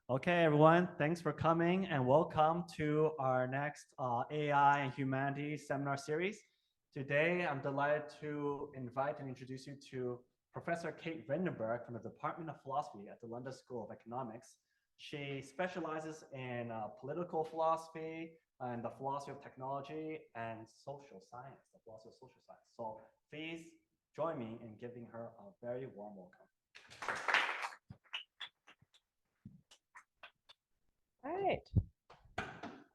Okay, everyone, thanks for coming and welcome to our next AI and Humanity seminar series. Today, I'm delighted to invite and introduce you to Professor Kate Vredenburgh from the Department of Philosophy at the London School of Economics. She specializes in political philosophy and the philosophy of technology and social science, the philosophy of social science. So please join me in giving her a very warm welcome. All right.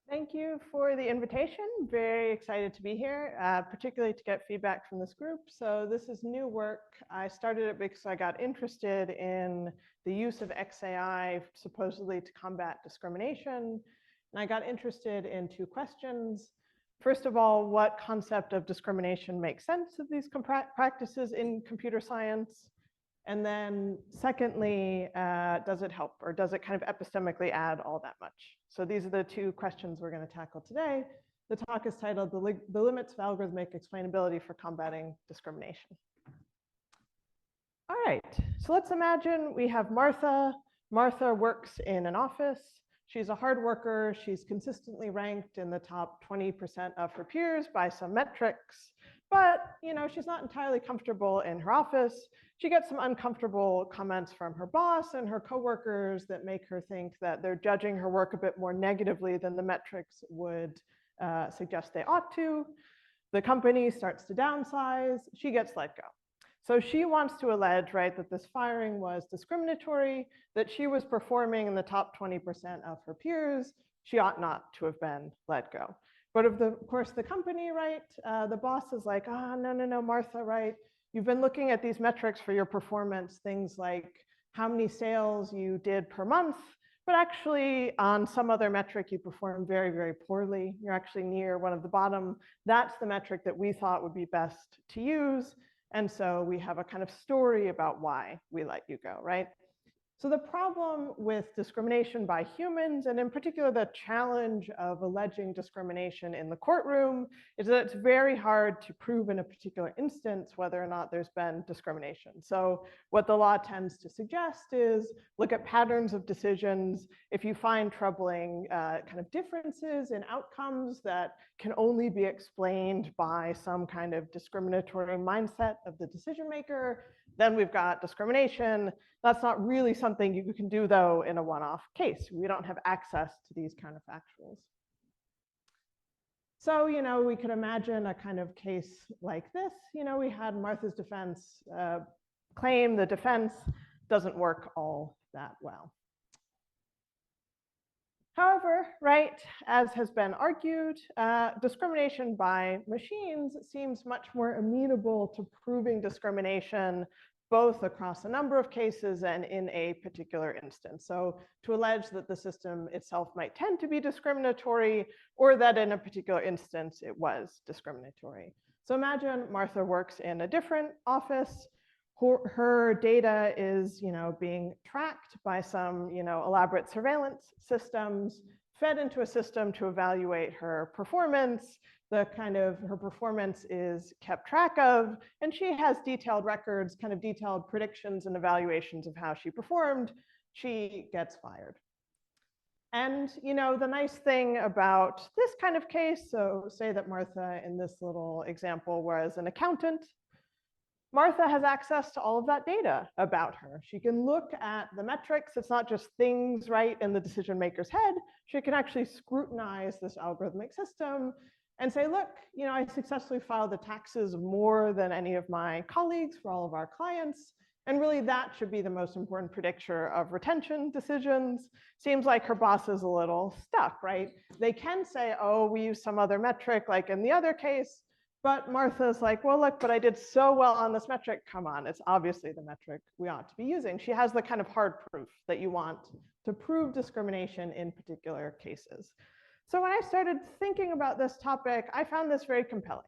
Thank you for the invitation. Very excited to be here, particularly to get feedback from this group. So this is new work. I started it because I got interested in the use of XAI supposedly to combat discrimination. And I got interested in two questions. First of all, what concept of discrimination makes sense of these practices in computer science? And then secondly, does it help, or does it kind of epistemically add all that much? So these are the two questions we're going to tackle today. The talk is titled The Limits of Algorithmic Explainability for Combating Discrimination. All right, so let's imagine we have Martha. Martha works in an office. She's a hard worker. She's consistently ranked in the top 20% of her peers by some metrics. But she's not entirely comfortable in her office. She gets some uncomfortable comments from her boss and her coworkers that make her think that they're judging her work a bit more negatively than the metrics would suggest they ought to. The company starts to downsize. She gets let go. So she wants to allege, right, that this firing was discriminatory, that she was performing in the top 20% of her peers. She ought not to have been let go. But of course, the company, right, the boss is like, no, Martha, right, you've been looking at these metrics for your performance, things like how many sales you did per month, but actually on some other metric, you perform very, very poorly. You're actually near one of the bottom. That's the metric that we thought would be best to use. And so we have a kind of story about why we let you go, right? So the problem with discrimination by humans, and in particular the challenge of alleging discrimination in the courtroom, is that it's very hard to prove in a particular instance whether or not there's been discrimination. So what the law tends to suggest is look at patterns of decisions. If you find troubling kind of differences in outcomes that can only be explained by some kind of discriminatory mindset of the decision maker, then we've got discrimination. That's not really something you can do, though, in a one-off case. We don't have access to these counterfactuals. So, we could imagine a kind of case like this. We had Martha's defense claim. The defense doesn't work all that well. However, right, as has been argued, discrimination by machines seems much more amenable to proving discrimination both across a number of cases and in a particular instance. So to allege that the system itself might tend to be discriminatory, or that in a particular instance it was discriminatory. So imagine Martha works in a different office. Her data is being tracked by some elaborate surveillance systems, fed into a system to evaluate her performance. Her performance is kept track of, and she has detailed records, kind of detailed predictions and evaluations of how she performed. She gets fired. And the nice thing about this kind of case, so say that Martha in this little example was an accountant. Martha has access to all of that data about her. She can look at the metrics. It's not just things right in the decision maker's head. She can actually scrutinize this algorithmic system and say, look, I successfully filed the taxes more than any of my colleagues for all of our clients. And really, that should be the most important predictor of retention decisions. Seems like her boss is a little stuck, right? They can say, oh, we use some other metric, like in the other case. But Martha's like, well, look, but I did so well on this metric. Come on, it's obviously the metric we ought to be using. She has the kind of hard proof that you want to prove discrimination in particular cases. So when I started thinking about this topic, I found this very compelling.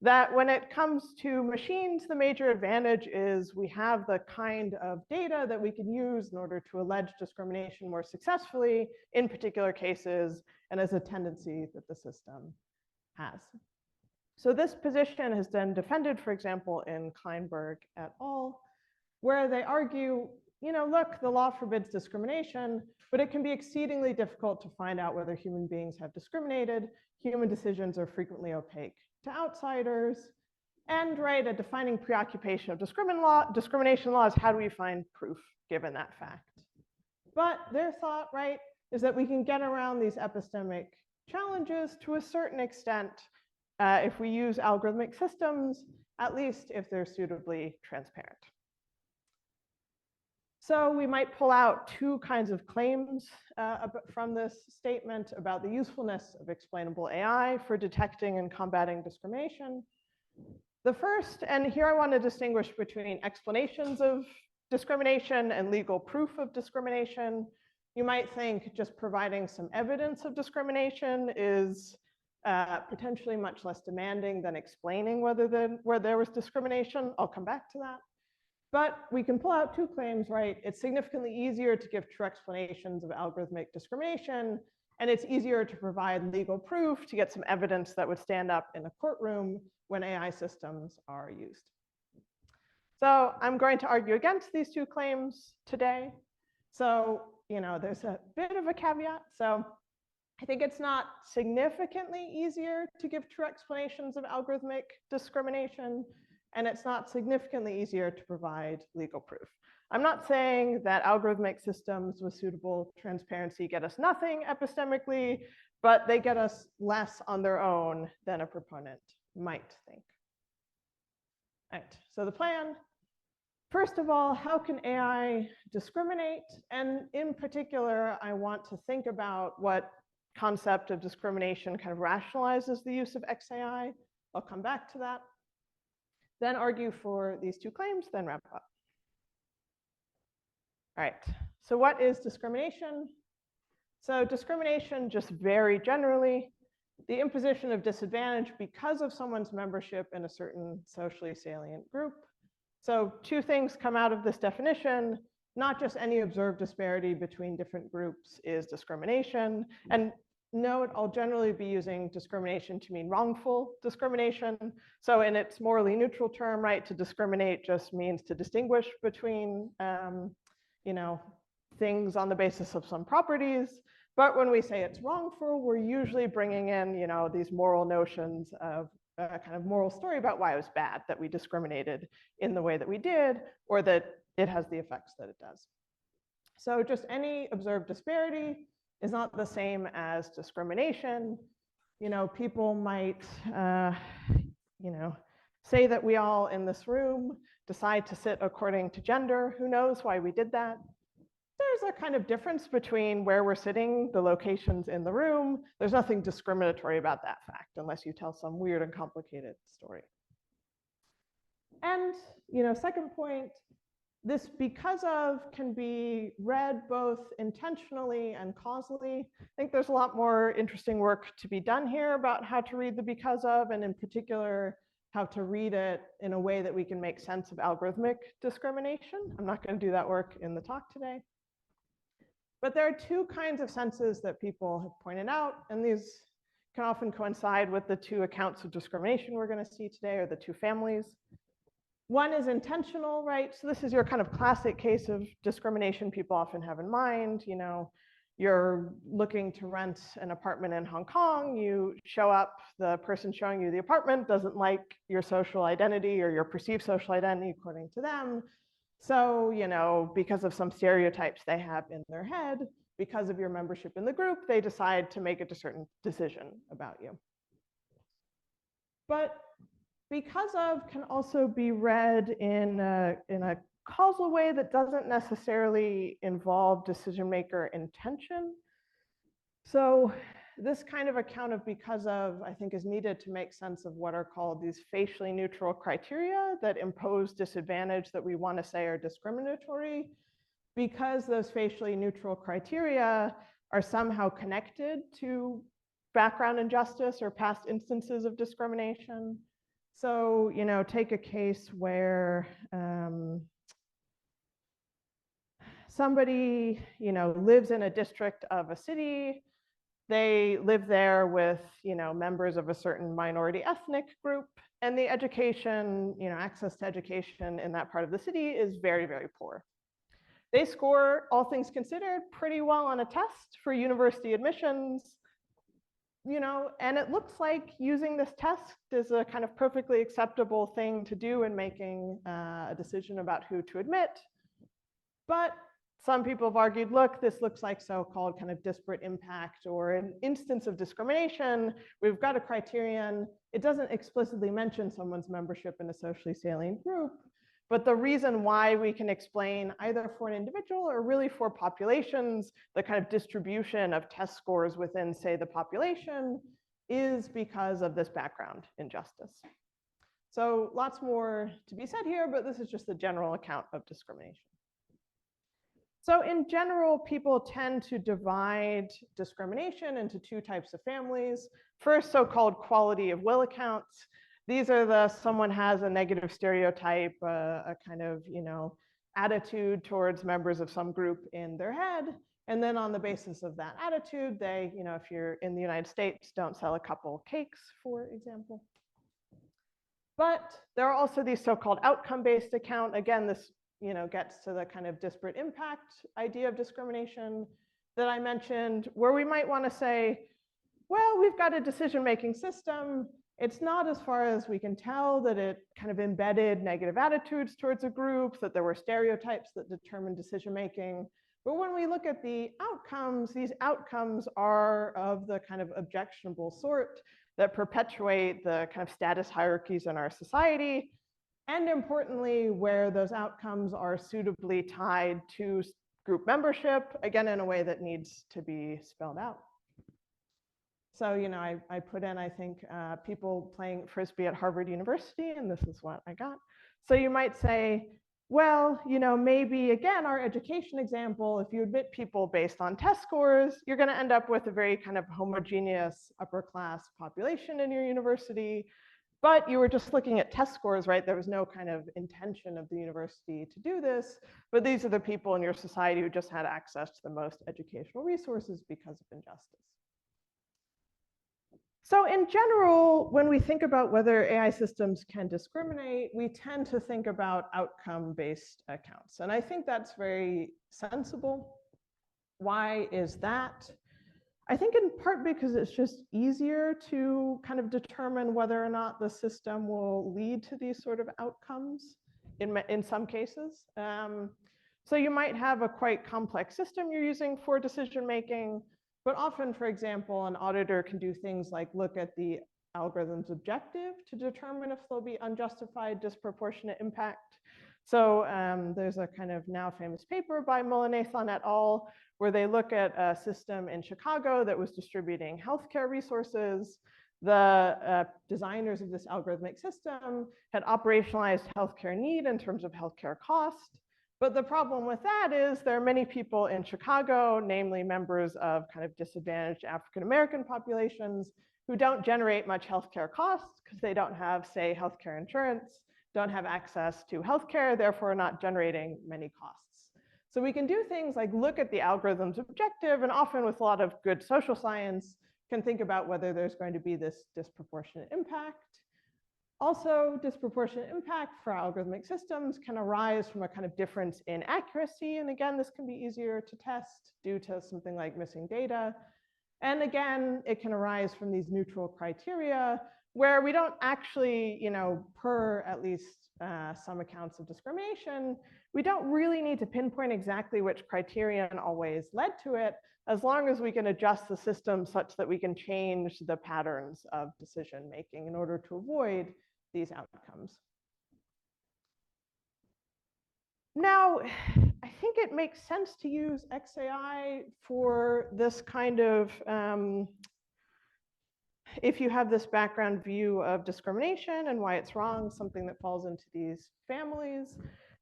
That when it comes to machines, the major advantage is we have the kind of data that we can use in order to allege discrimination more successfully in particular cases, and as a tendency that the system has. So this position has been defended, for example, in Kleinberg et al., where they argue look, the law forbids discrimination, but it can be exceedingly difficult to find out whether human beings have discriminated. Human decisions are frequently opaque to outsiders. And a defining preoccupation of discrimination law is how do we find proof given that fact? But their thought, is that we can get around these epistemic challenges to a certain extent if we use algorithmic systems, at least if they're suitably transparent. So we might pull out two kinds of claims from this statement about the usefulness of explainable AI for detecting and combating discrimination. The first, and here I want to distinguish between explanations of discrimination and legal proof of discrimination. You might think just providing some evidence of discrimination is potentially much less demanding than explaining where there was discrimination. I'll come back to that. But we can pull out two claims, It's significantly easier to give true explanations of algorithmic discrimination, and it's easier to provide legal proof to get some evidence that would stand up in a courtroom when AI systems are used. So I'm going to argue against these two claims today. So, there's a bit of a caveat. So I think it's not significantly easier to give true explanations of algorithmic discrimination, and it's not significantly easier to provide legal proof. I'm not saying that algorithmic systems with suitable transparency get us nothing epistemically, but they get us less on their own than a proponent might think. All right, so the plan. First of all, how can AI discriminate? And in particular, I want to think about what concept of discrimination kind of rationalizes the use of XAI. I'll come back to that. Then argue for these two claims, then wrap up. All right, so what is discrimination? So discrimination, just very generally, the imposition of disadvantage because of someone's membership in a certain socially salient group. So two things come out of this definition. Not just any observed disparity between different groups is discrimination. And note, I'll generally be using discrimination to mean wrongful discrimination. So in its morally neutral term, to discriminate just means to distinguish between things on the basis of some properties. But when we say it's wrongful, we're usually bringing in these moral notions of a kind of moral story about why it was bad that we discriminated in the way that we did, or that it has the effects that it does. So just any observed disparity is not the same as discrimination. People might, say that we all in this room decide to sit according to gender. Who knows why we did that? There's a kind of difference between where we're sitting, the locations in the room. There's nothing discriminatory about that fact, unless you tell some weird and complicated story. And, second point, this because of can be read both intentionally and causally. I think there's a lot more interesting work to be done here about how to read the because of, and in particular, how to read it in a way that we can make sense of algorithmic discrimination. I'm not going to do that work in the talk today. But there are two kinds of senses that people have pointed out, and these can often coincide with the two accounts of discrimination we're going to see today, or the two families. One is intentional, So this is your kind of classic case of discrimination people often have in mind. You're looking to rent an apartment in Hong Kong, you show up, the person showing you the apartment doesn't like your social identity or your perceived social identity according to them. So, because of some stereotypes they have in their head, because of your membership in the group, they decide to make a certain decision about you. But because of can also be read in a causal way that doesn't necessarily involve decision maker intention. So this kind of account of because of, I think, is needed to make sense of what are called these facially neutral criteria that impose disadvantage that we want to say are discriminatory, because those facially neutral criteria are somehow connected to background injustice or past instances of discrimination. So, take a case where somebody, lives in a district of a city. They live there with, members of a certain minority ethnic group, and the education, access to education in that part of the city is very, very poor. They score, all things considered, pretty well on a test for university admissions. And it looks like using this test is a kind of perfectly acceptable thing to do in making a decision about who to admit. But some people have argued, look, this looks like so-called kind of disparate impact or an instance of discrimination. We've got a criterion. It doesn't explicitly mention someone's membership in a socially salient group. But the reason why we can explain either for an individual or really for populations, the kind of distribution of test scores within, say, the population is because of this background injustice. So lots more to be said here, but this is just the general account of discrimination. So in general, people tend to divide discrimination into two types of families. First, so-called quality of will accounts. These are the someone has a negative stereotype, a kind of attitude towards members of some group in their head. And then on the basis of that attitude, they, if you're in the United States, don't sell a couple cakes, for example. But there are also these so-called outcome-based account. Again, this gets to the kind of disparate impact idea of discrimination that I mentioned, where we might want to say, well, we've got a decision-making system. It's not, as far as we can tell, that it kind of embedded negative attitudes towards a group, that there were stereotypes that determined decision-making. But when we look at the outcomes, these outcomes are of the kind of objectionable sort that perpetuate the kind of status hierarchies in our society. And importantly, where those outcomes are suitably tied to group membership, again, in a way that needs to be spelled out. So, I put in, I think, people playing Frisbee at Harvard University, and this is what I got. So you might say, well, maybe, again, our education example, if you admit people based on test scores, you're going to end up with a very kind of homogeneous upper class population in your university. But you were just looking at test scores, right? There was no kind of intention of the university to do this. But these are the people in your society who just had access to the most educational resources because of injustice. So in general, when we think about whether AI systems can discriminate, we tend to think about outcome-based accounts. And I think that's very sensible. Why is that? I think in part because it's just easier to kind of determine whether or not the system will lead to these sort of outcomes in some cases. So you might have a quite complex system you're using for decision-making, but often, for example, an auditor can do things like look at the algorithm's objective to determine if there'll be unjustified disproportionate impact. So there's a kind of now famous paper by Mullainathan et al., where they look at a system in Chicago that was distributing healthcare resources. The designers of this algorithmic system had operationalized healthcare need in terms of healthcare cost. But the problem with that is there are many people in Chicago, namely members of kind of disadvantaged African-American populations, who don't generate much healthcare costs because they don't have, say, healthcare insurance, don't have access to healthcare, therefore not generating many costs. So we can do things like look at the algorithm's objective, and often with a lot of good social science, can think about whether there's going to be this disproportionate impact. Also, disproportionate impact for algorithmic systems can arise from a kind of difference in accuracy. And again, this can be easier to test due to something like missing data. And again, it can arise from these neutral criteria where we don't actually, per at least some accounts of discrimination, we don't really need to pinpoint exactly which criterion always led to it, as long as we can adjust the system such that we can change the patterns of decision making in order to avoid these outcomes. Now, I think it makes sense to use XAI for this kind of, if you have this background view of discrimination and why it's wrong, something that falls into these families.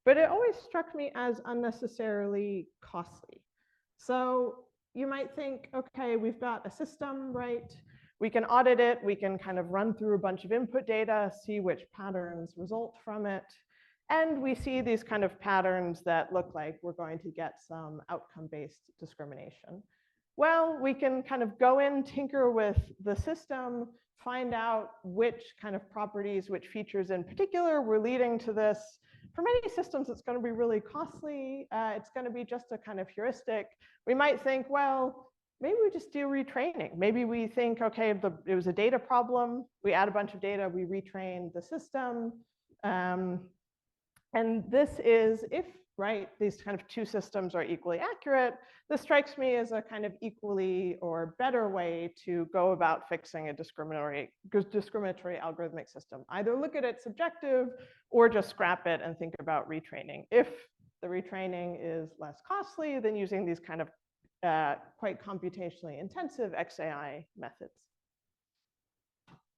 But it always struck me as unnecessarily costly. So you might think, okay, we've got a system, right? We can audit it. We can kind of run through a bunch of input data, see which patterns result from it. And we see these kind of patterns that look like we're going to get some outcome-based discrimination. Well, we can kind of go in, tinker with the system, find out which kind of properties, which features in particular were leading to this, For many systems, it's going to be really costly. It's going to be just a kind of heuristic. We might think, well, maybe we just do retraining. Maybe we think, okay, it was a data problem. We add a bunch of data, we retrain the system. And this is if, right, these kind of two systems are equally accurate, this strikes me as a kind of equally or better way to go about fixing a discriminatory algorithmic system. Either look at its objective or just scrap it and think about retraining. If the retraining is less costly than using these kind of quite computationally intensive XAI methods.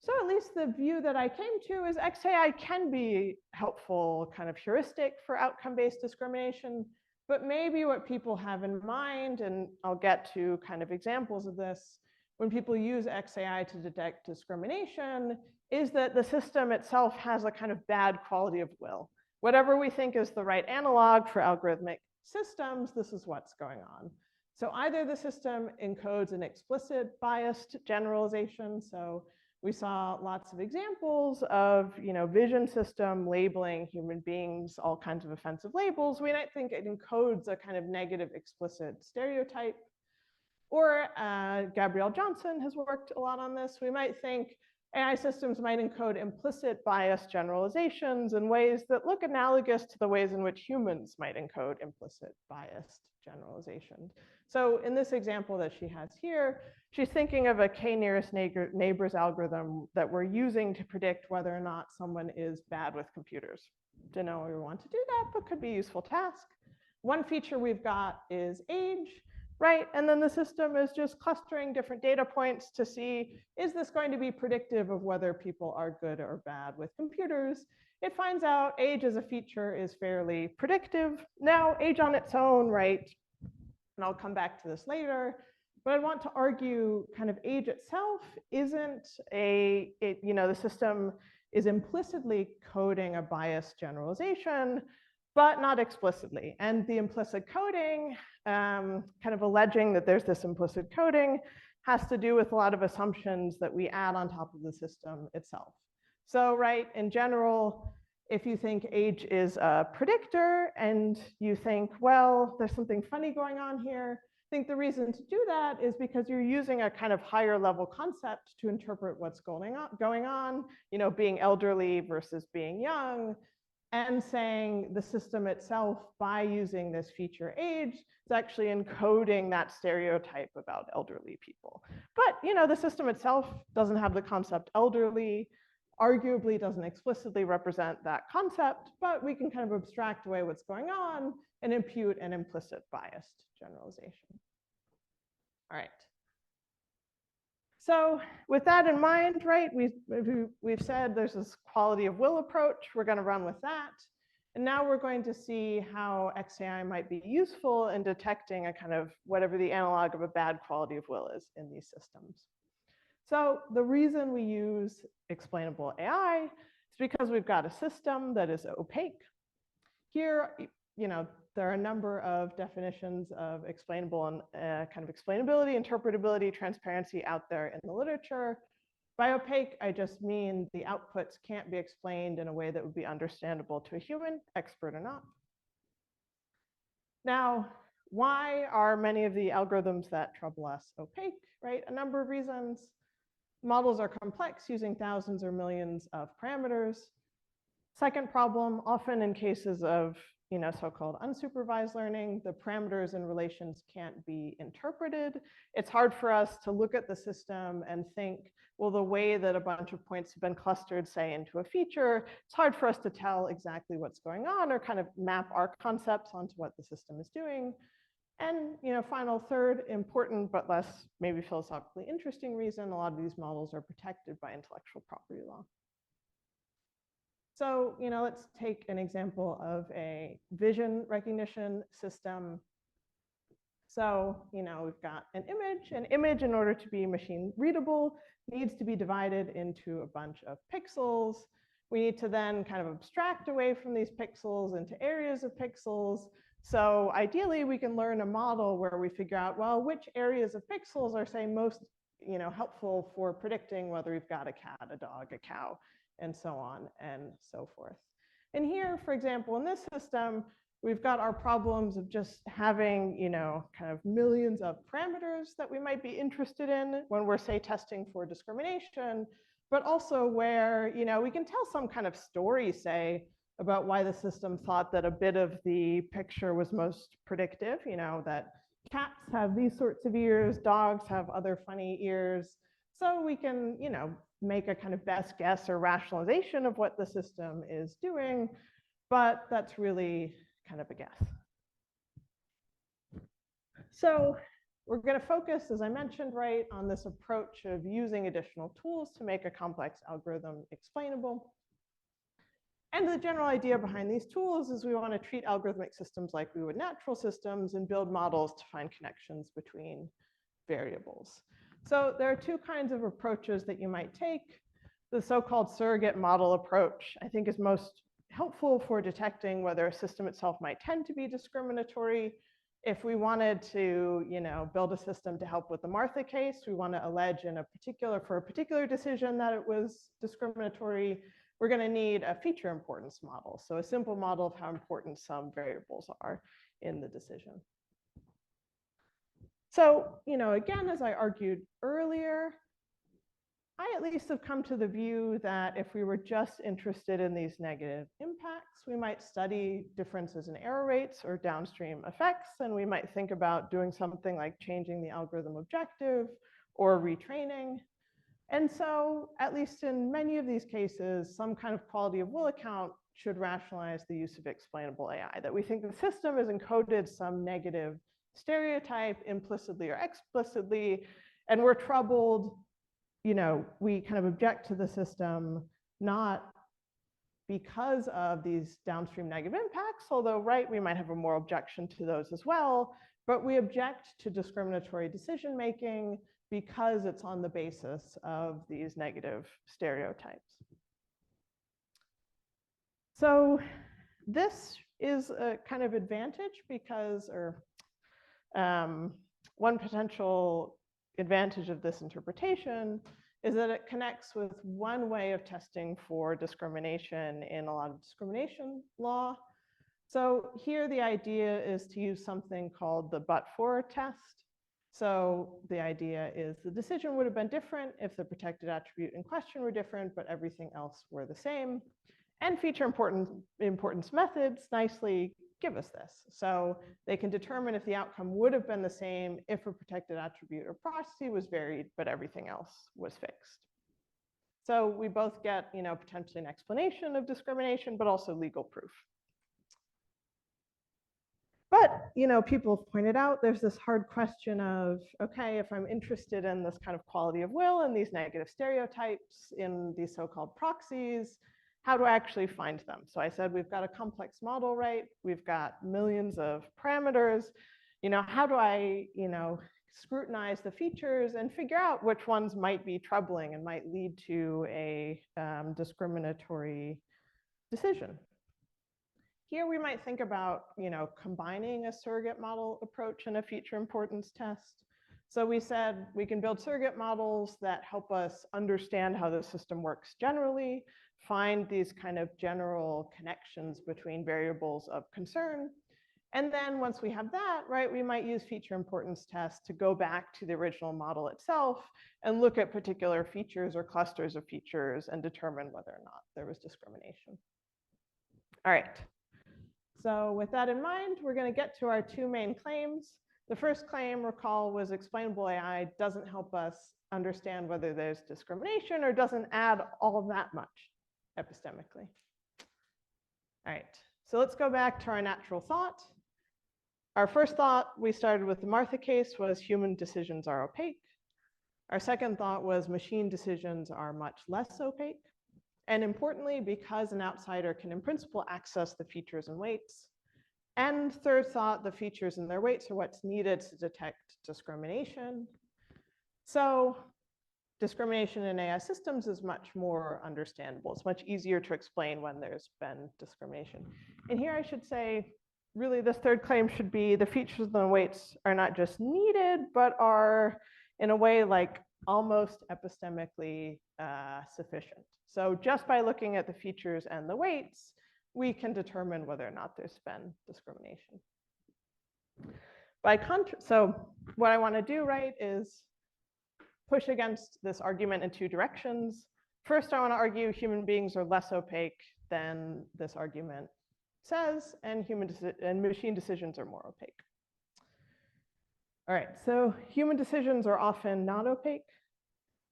So at least the view that I came to is XAI can be helpful kind of heuristic for outcome-based discrimination, but maybe what people have in mind, and I'll get to kind of examples of this, when people use XAI to detect discrimination, is that the system itself has a kind of bad quality of will. Whatever we think is the right analog for algorithmic systems, this is what's going on. So either the system encodes an explicit biased generalization, so we saw lots of examples of, vision system labeling human beings all kinds of offensive labels. We might think it encodes a kind of negative explicit stereotype. Or Gabrielle Johnson has worked a lot on this. We might think AI systems might encode implicit bias generalizations in ways that look analogous to the ways in which humans might encode implicit biased generalizations. So in this example that she has here, she's thinking of a k-nearest neighbors algorithm that we're using to predict whether or not someone is bad with computers. Don't know if we want to do that, but could be a useful task. One feature we've got is age, right? And then the system is just clustering different data points to see, is this going to be predictive of whether people are good or bad with computers? It finds out age as a feature is fairly predictive. Now, age on its own, right? And I'll come back to this later, but I want to argue kind of age itself isn't the system is implicitly coding a biased generalization, but not explicitly. And the implicit coding, kind of alleging that there's this implicit coding, has to do with a lot of assumptions that we add on top of the system itself. So, right, in general, if you think age is a predictor and you think, well, there's something funny going on here, I think the reason to do that is because you're using a kind of higher level concept to interpret what's going on, being elderly versus being young, and saying the system itself, by using this feature age, is actually encoding that stereotype about elderly people. But the system itself doesn't have the concept elderly, arguably doesn't explicitly represent that concept, but we can kind of abstract away what's going on and impute an implicit biased generalization. All right. So with that in mind, right, we've said there's this quality of will approach. We're going to run with that. And now we're going to see how XAI might be useful in detecting a kind of whatever the analog of a bad quality of will is in these systems. So the reason we use explainable AI is because we've got a system that is opaque. Here, there are a number of definitions of explainable and kind of explainability, interpretability, transparency out there in the literature. By opaque, I just mean the outputs can't be explained in a way that would be understandable to a human, expert or not. Now, why are many of the algorithms that trouble us opaque, right? A number of reasons. Models are complex, using thousands or millions of parameters. Second problem, often in cases of so-called unsupervised learning, the parameters and relations can't be interpreted. It's hard for us to look at the system and think, well, the way that a bunch of points have been clustered, say, into a feature, it's hard for us to tell exactly what's going on or kind of map our concepts onto what the system is doing. And final third, important but less maybe philosophically interesting reason, a lot of these models are protected by intellectual property law. So, let's take an example of a vision recognition system. So, we've got an image. An image, in order to be machine readable, needs to be divided into a bunch of pixels. We need to then kind of abstract away from these pixels into areas of pixels. So ideally, we can learn a model where we figure out, well, which areas of pixels are, say, most helpful for predicting whether we've got a cat, a dog, a cow, and so on and so forth. And here, for example, in this system, we've got our problems of just having, kind of millions of parameters that we might be interested in when we're, say, testing for discrimination, but also where, we can tell some kind of story, say, about why the system thought that a bit of the picture was most predictive, that cats have these sorts of ears, dogs have other funny ears. So we can, make a kind of best guess or rationalization of what the system is doing, but that's really kind of a guess. So we're going to focus, as I mentioned, right, on this approach of using additional tools to make a complex algorithm explainable. And the general idea behind these tools is we want to treat algorithmic systems like we would natural systems and build models to find connections between variables. So there are two kinds of approaches that you might take. The so-called surrogate model approach, I think, is most helpful for detecting whether a system itself might tend to be discriminatory. If we wanted to, build a system to help with the Martha case, we want to allege for a particular decision that it was discriminatory, we're going to need a feature importance model. So a simple model of how important some variables are in the decision. So, again, as I argued earlier, I at least have come to the view that if we were just interested in these negative impacts, we might study differences in error rates or downstream effects, and we might think about doing something like changing the algorithm objective or retraining. And so, at least in many of these cases, some kind of quality of will account should rationalize the use of explainable AI, that we think the system has encoded some negative stereotype implicitly or explicitly, and we're troubled, we kind of object to the system, not because of these downstream negative impacts, although, right, we might have a moral objection to those as well, but we object to discriminatory decision-making because it's on the basis of these negative stereotypes. So this is a kind of advantage because, one potential advantage of this interpretation is that it connects with one way of testing for discrimination in a lot of discrimination law. So here the idea is to use something called the but-for test. So the idea is the decision would have been different if the protected attribute in question were different, but everything else were the same. And feature importance methods nicely give us this. So they can determine if the outcome would have been the same if a protected attribute or property was varied, but everything else was fixed. So we both get, potentially an explanation of discrimination, but also legal proof. But, people have pointed out there's this hard question of, okay, if I'm interested in this kind of quality of will and these negative stereotypes in these so-called proxies, how do I actually find them? So I said we've got a complex model, right? We've got millions of parameters. How do I, scrutinize the features and figure out which ones might be troubling and might lead to a discriminatory decision? Here we might think about, combining a surrogate model approach and a feature importance test. So we said we can build surrogate models that help us understand how the system works generally, find these kind of general connections between variables of concern. And then once we have that, right, we might use feature importance tests to go back to the original model itself and look at particular features or clusters of features and determine whether or not there was discrimination. All right. So with that in mind, we're going to get to our two main claims. The first claim, recall, was explainable AI doesn't help us understand whether there's discrimination or doesn't add all that much epistemically. All right, so let's go back to our natural thought. Our first thought, we started with the Martha case, was human decisions are opaque. Our second thought was machine decisions are much less opaque. And importantly, because an outsider can in principle access the features and weights. And third thought, the features and their weights are what's needed to detect discrimination. So discrimination in AI systems is much more understandable. It's much easier to explain when there's been discrimination. And here I should say, really this third claim should be the features and the weights are not just needed, but are in a way like almost epistemically sufficient. So just by looking at the features and the weights, we can determine whether or not there's been discrimination. So what I want to do, right, is push against this argument in two directions. First, I want to argue human beings are less opaque than this argument says, and machine decisions are more opaque. All right, so human decisions are often not opaque.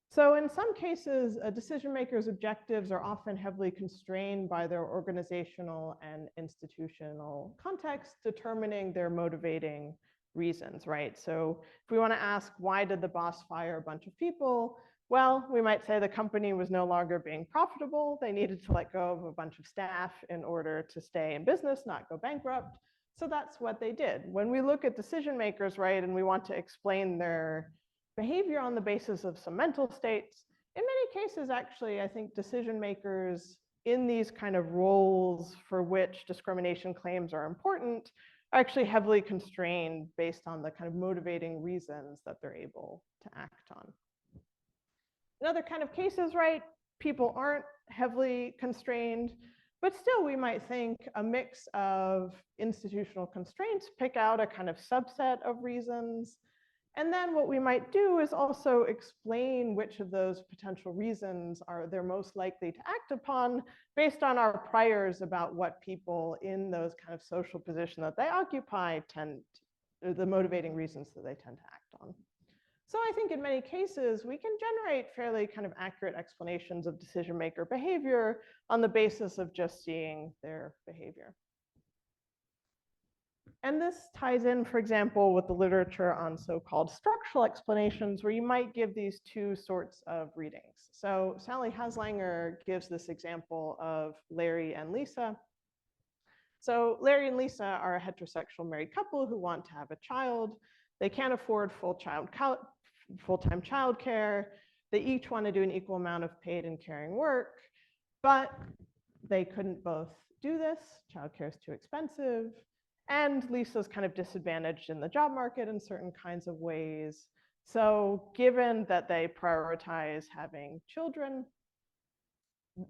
So in some cases, a decision maker's objectives are often heavily constrained by their organizational and institutional context, determining their motivating reasons, right? So if we want to ask, why did the boss fire a bunch of people? Well, we might say the company was no longer being profitable. They needed to let go of a bunch of staff in order to stay in business, not go bankrupt. So that's what they did. When we look at decision makers, right, and we want to explain their behavior on the basis of some mental states, in many cases, actually, I think decision makers in these kind of roles for which discrimination claims are important are actually heavily constrained based on the kind of motivating reasons that they're able to act on. In other kind of cases, right, people aren't heavily constrained, but still we might think a mix of institutional constraints pick out a kind of subset of reasons. And then what we might do is also explain which of those potential reasons are they're most likely to act upon based on our priors about what people in those kind of social position that they occupy the motivating reasons that they tend to act on. So I think in many cases, we can generate fairly kind of accurate explanations of decision maker behavior on the basis of just seeing their behavior. And this ties in, for example, with the literature on so-called structural explanations, where you might give these two sorts of readings. So Sally Haslanger gives this example of Larry and Lisa. So Larry and Lisa are a heterosexual married couple who want to have a child. They can't afford full-time childcare. They each want to do an equal amount of paid and caring work, but they couldn't both do this. Childcare is too expensive. And Lisa's kind of disadvantaged in the job market in certain kinds of ways. So given that they prioritize having children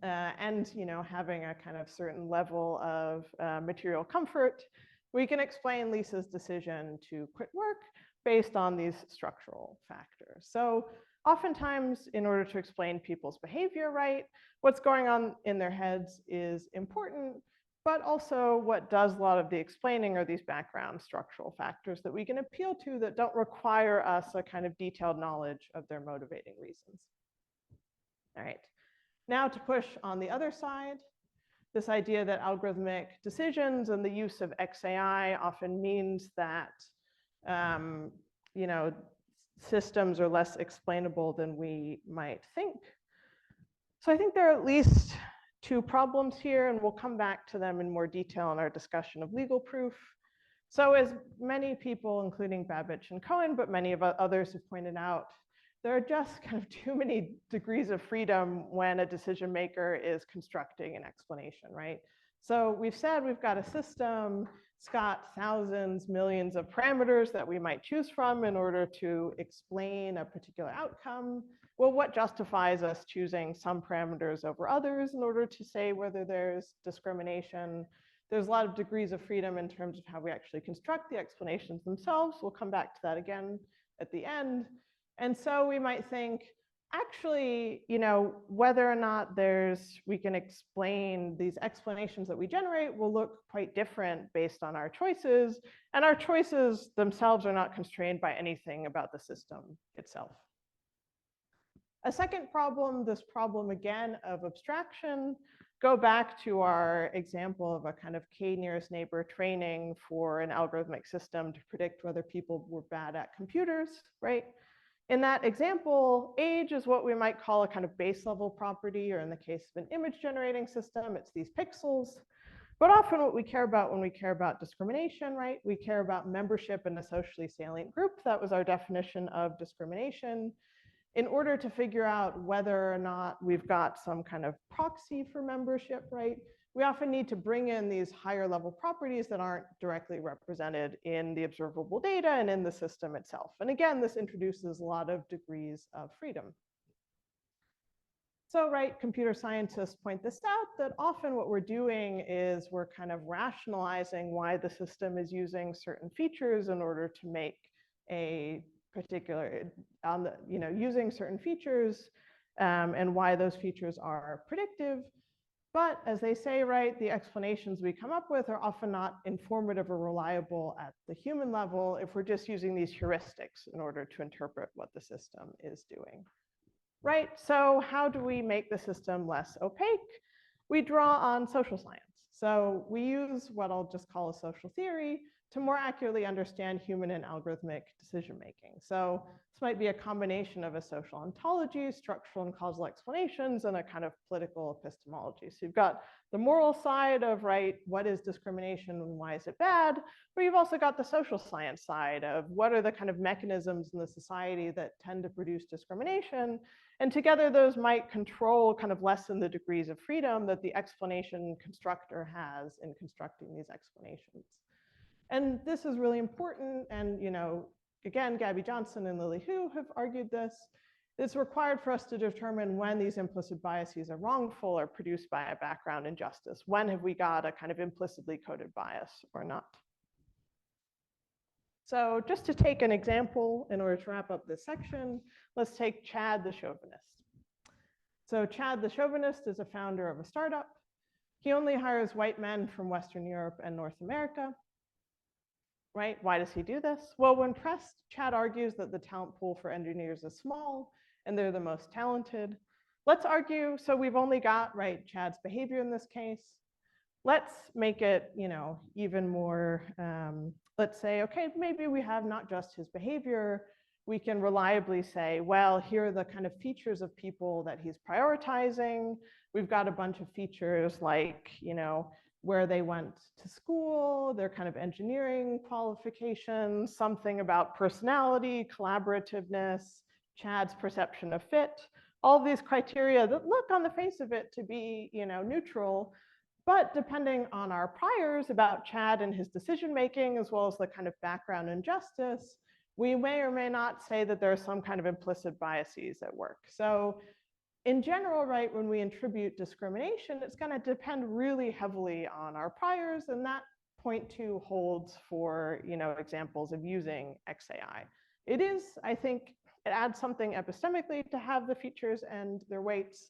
and having a kind of certain level of material comfort, we can explain Lisa's decision to quit work based on these structural factors. So oftentimes, in order to explain people's behavior, right, what's going on in their heads is important, but also what does a lot of the explaining are these background structural factors that we can appeal to that don't require us a kind of detailed knowledge of their motivating reasons. All right, now to push on the other side, this idea that algorithmic decisions and the use of XAI often means that systems are less explainable than we might think. So I think there are at least two problems here, and we'll come back to them in more detail in our discussion of legal proof. So as many people, including Babbage and Cohen, but many of others have pointed out, there are just kind of too many degrees of freedom when a decision maker is constructing an explanation, right? So we've said we've got a system, it's got thousands, millions of parameters that we might choose from in order to explain a particular outcome. Well, what justifies us choosing some parameters over others in order to say whether there's discrimination? There's a lot of degrees of freedom in terms of how we actually construct the explanations themselves. We'll come back to that again at the end. And so we might think, actually, whether or not we can explain these explanations that we generate will look quite different based on our choices. And our choices themselves are not constrained by anything about the system itself. A second problem, this problem again of abstraction, go back to our example of a kind of k-nearest neighbor training for an algorithmic system to predict whether people were bad at computers, right? In that example, age is what we might call a kind of base level property, or in the case of an image generating system, it's these pixels. But often what we care about when we care about discrimination, right? We care about membership in a socially salient group. That was our definition of discrimination. In order to figure out whether or not we've got some kind of proxy for membership, right? We often need to bring in these higher level properties that aren't directly represented in the observable data and in the system itself. And again, this introduces a lot of degrees of freedom. So, right, computer scientists point this out, that often what we're doing is we're kind of rationalizing why the system is using certain features in order to make a particular, using certain features and why those features are predictive. But as they say, right, the explanations we come up with are often not informative or reliable at the human level if we're just using these heuristics in order to interpret what the system is doing. Right, so how do we make the system less opaque? We draw on social science. So we use what I'll just call a social theory to more accurately understand human and algorithmic decision making. So this might be a combination of a social ontology, structural and causal explanations, and a kind of political epistemology. So you've got the moral side of, right, what is discrimination and why is it bad? But you've also got the social science side of what are the kind of mechanisms in the society that tend to produce discrimination. And together those might control, kind of lessen the degrees of freedom that the explanation constructor has in constructing these explanations. And this is really important. And, again, Gabby Johnson and Lily Hu have argued this. It's required for us to determine when these implicit biases are wrongful or produced by a background injustice. When have we got a kind of implicitly coded bias or not? So just to take an example in order to wrap up this section, let's take Chad the chauvinist. So Chad the chauvinist is a founder of a startup. He only hires white men from Western Europe and North America. Right? Why does he do this? Well, when pressed, Chad argues that the talent pool for engineers is small and they're the most talented. Let's argue, so we've only got, right, Chad's behavior in this case. Let's make it, even more, let's say, okay, maybe we have not just his behavior. We can reliably say, well, here are the kind of features of people that he's prioritizing. We've got a bunch of features like, where they went to school, their kind of engineering qualifications, something about personality, collaborativeness, Chad's perception of fit, all these criteria that look on the face of it to be, neutral, but depending on our priors about Chad and his decision-making, as well as the kind of background injustice, we may or may not say that there are some kind of implicit biases at work. So in general, right, when we attribute discrimination, it's going to depend really heavily on our priors, and that point two holds for, examples of using XAI. It is, I think, it adds something epistemically to have the features and their weights,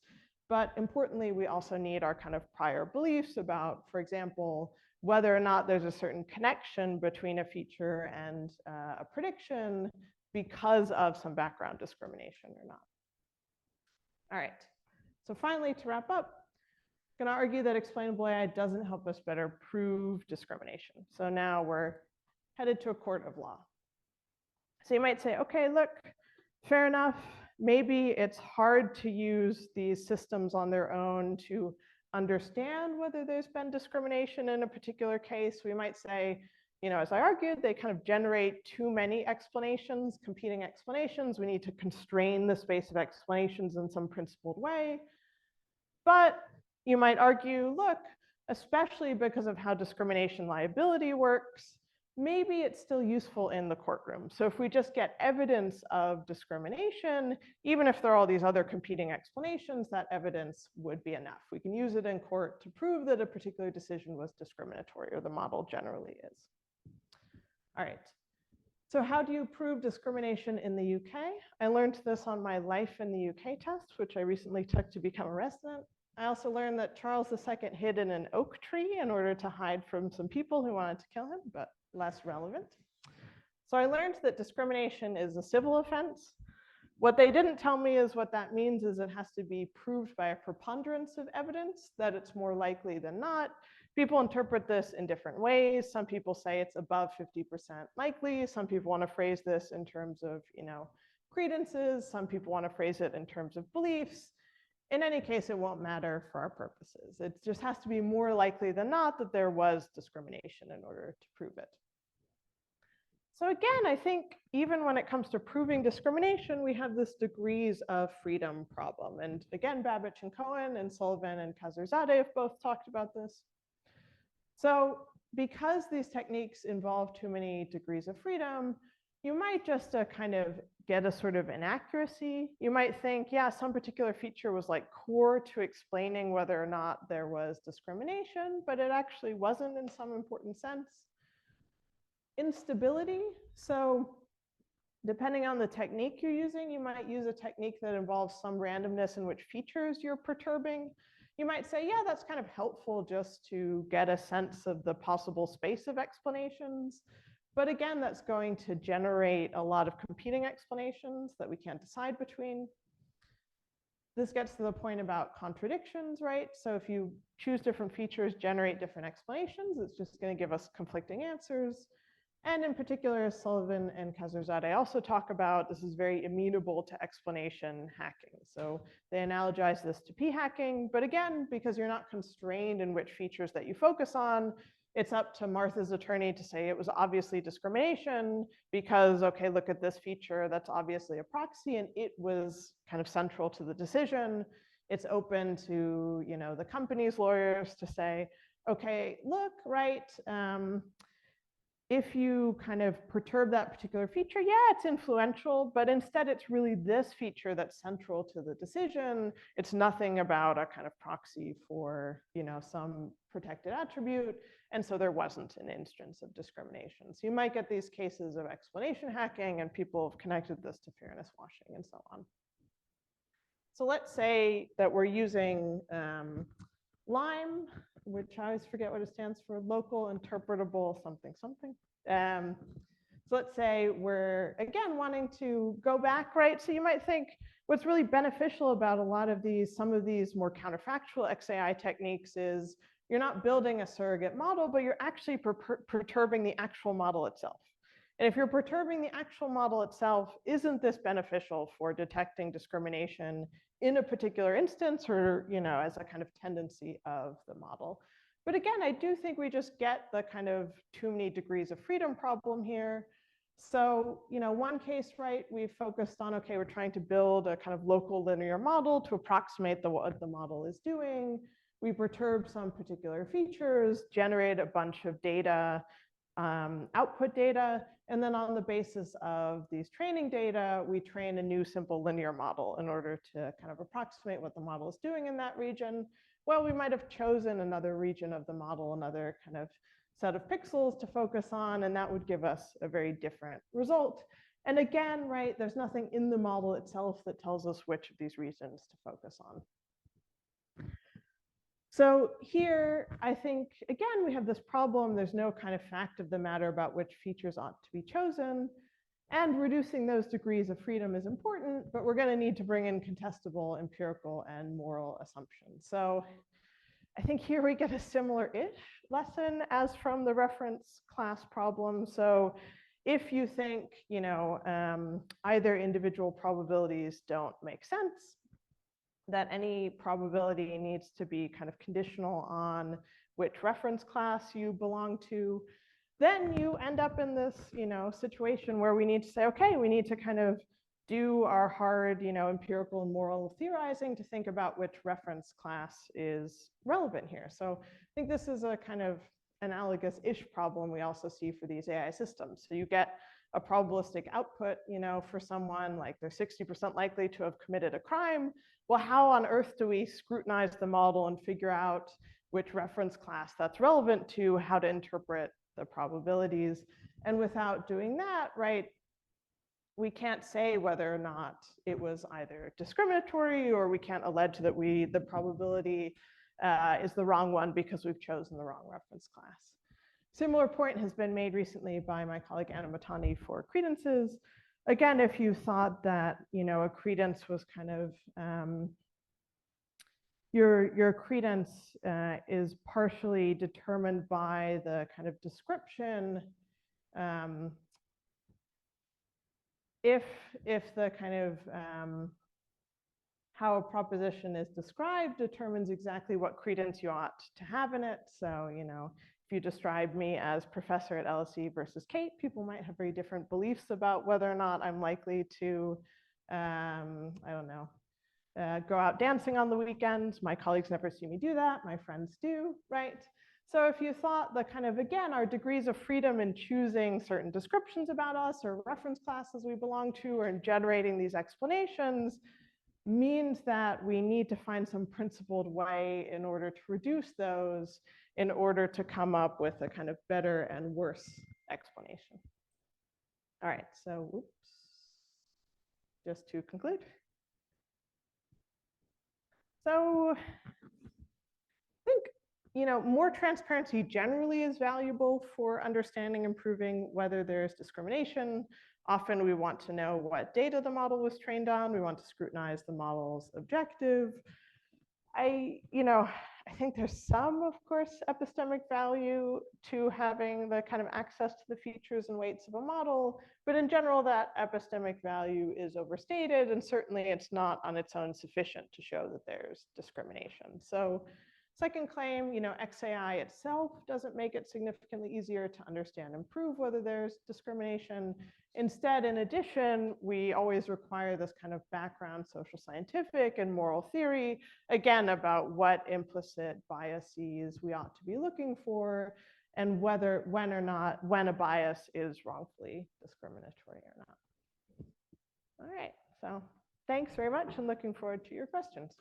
but importantly, we also need our kind of prior beliefs about, for example, whether or not there's a certain connection between a feature and a prediction because of some background discrimination or not. All right, so finally, to wrap up, I'm going to argue that explainable AI doesn't help us better prove discrimination. So now we're headed to a court of law. So you might say, okay, look, fair enough. Maybe it's hard to use these systems on their own to understand whether there's been discrimination in a particular case. We might say, as I argued, they kind of generate too many explanations, competing explanations. We need to constrain the space of explanations in some principled way. But you might argue, look, especially because of how discrimination liability works, maybe it's still useful in the courtroom. So if we just get evidence of discrimination, even if there are all these other competing explanations, that evidence would be enough. We can use it in court to prove that a particular decision was discriminatory, or the model generally is. All right, so how do you prove discrimination in the UK? I learned this on my Life in the UK test, which I recently took to become a resident. I also learned that Charles II hid in an oak tree in order to hide from some people who wanted to kill him, but less relevant. So I learned that discrimination is a civil offense. What they didn't tell me is what that means is it has to be proved by a preponderance of evidence that it's more likely than not. People interpret this in different ways. Some people say it's above 50% likely. Some people want to phrase this in terms of, credences. Some people want to phrase it in terms of beliefs. In any case, it won't matter for our purposes. It just has to be more likely than not that there was discrimination in order to prove it. So again, I think even when it comes to proving discrimination, we have this degrees of freedom problem. And again, Babbage and Cohen and Sullivan and Kazirzadeh have both talked about this. So because these techniques involve too many degrees of freedom, you might just kind of get a sort of inaccuracy. You might think, yeah, some particular feature was like core to explaining whether or not there was discrimination, but it actually wasn't in some important sense. Instability. So depending on the technique you're using, you might use a technique that involves some randomness in which features you're perturbing. You might say, yeah, that's kind of helpful just to get a sense of the possible space of explanations. But again, that's going to generate a lot of competing explanations that we can't decide between. This gets to the point about contradictions, right? So if you choose different features, generate different explanations, it's just going to give us conflicting answers. And in particular, Sullivan and Kazarzadeh also talk about, this is very amenable to explanation hacking. So they analogize this to p-hacking, but again, because you're not constrained in which features that you focus on, it's up to Martha's attorney to say it was obviously discrimination because, okay, look at this feature, that's obviously a proxy, and it was kind of central to the decision. It's open to, the company's lawyers to say, okay, look, right, if you kind of perturb that particular feature, yeah, it's influential, but instead it's really this feature that's central to the decision. It's nothing about a kind of proxy for, some protected attribute. And so there wasn't an instance of discrimination. So you might get these cases of explanation hacking, and people have connected this to fairness washing and so on. So let's say that we're using LIME, which I always forget what it stands for, local interpretable something something. So let's say we're, again, wanting to go back, right? So you might think what's really beneficial about a lot of these, some of these more counterfactual XAI techniques is you're not building a surrogate model, but you're actually perturbing the actual model itself. And if you're perturbing the actual model itself, isn't this beneficial for detecting discrimination in a particular instance, or as a kind of tendency of the model? But again, I do think we just get the kind of too many degrees of freedom problem here. So, one case, right, we've focused on, okay, we're trying to build a kind of local linear model to approximate what the model is doing. We perturb some particular features, generate a bunch of data, output data, and then on the basis of these training data, we train a new simple linear model in order to kind of approximate what the model is doing in that region. Well, we might have chosen another region of the model, another kind of set of pixels to focus on, and that would give us a very different result. And again, right, there's nothing in the model itself that tells us which of these regions to focus on. So here, I think, again, we have this problem. There's no kind of fact of the matter about which features ought to be chosen. And reducing those degrees of freedom is important, but we're going to need to bring in contestable, empirical, and moral assumptions. So I think here we get a similar-ish lesson as from the reference class problem. So if you think, either individual probabilities don't make sense, that any probability needs to be kind of conditional on which reference class you belong to, then you end up in this, situation where we need to say, okay, we need to kind of do our hard, empirical and moral theorizing to think about which reference class is relevant here. So I think this is a kind of analogous-ish problem we also see for these AI systems. So you get a probabilistic output, for someone, like they're 60% likely to have committed a crime. Well, how on earth do we scrutinize the model and figure out which reference class that's relevant to how to interpret the probabilities? And without doing that, right, we can't say whether or not it was either discriminatory, or we can't allege that the probability is the wrong one because we've chosen the wrong reference class. Similar point has been made recently by my colleague Anna Matani for credences. Again, if you thought that, a credence was kind of, your credence is partially determined by the kind of description, if the kind of how a proposition is described determines exactly what credence you ought to have in it. So, if you describe me as professor at LSE versus Kate, people might have very different beliefs about whether or not I'm likely to, I don't know, go out dancing on the weekends. My colleagues never see me do that. My friends do, right? So if you thought the kind of, again, our degrees of freedom in choosing certain descriptions about us or reference classes we belong to or in generating these explanations means that we need to find some principled way in order to reduce those in order to come up with a kind of better and worse explanation. All right, so oops, just to conclude. So I think, more transparency generally is valuable for understanding, improving whether there's discrimination. Often we want to know what data the model was trained on. We want to scrutinize the model's objective. I think there's some, of course, epistemic value to having the kind of access to the features and weights of a model, but in general, that epistemic value is overstated, and certainly it's not on its own sufficient to show that there's discrimination. So second claim, XAI itself doesn't make it significantly easier to understand and prove whether there's discrimination. Instead, in addition, we always require this kind of background social scientific and moral theory, again, about what implicit biases we ought to be looking for and when a bias is wrongfully discriminatory or not. All right, so thanks very much and looking forward to your questions.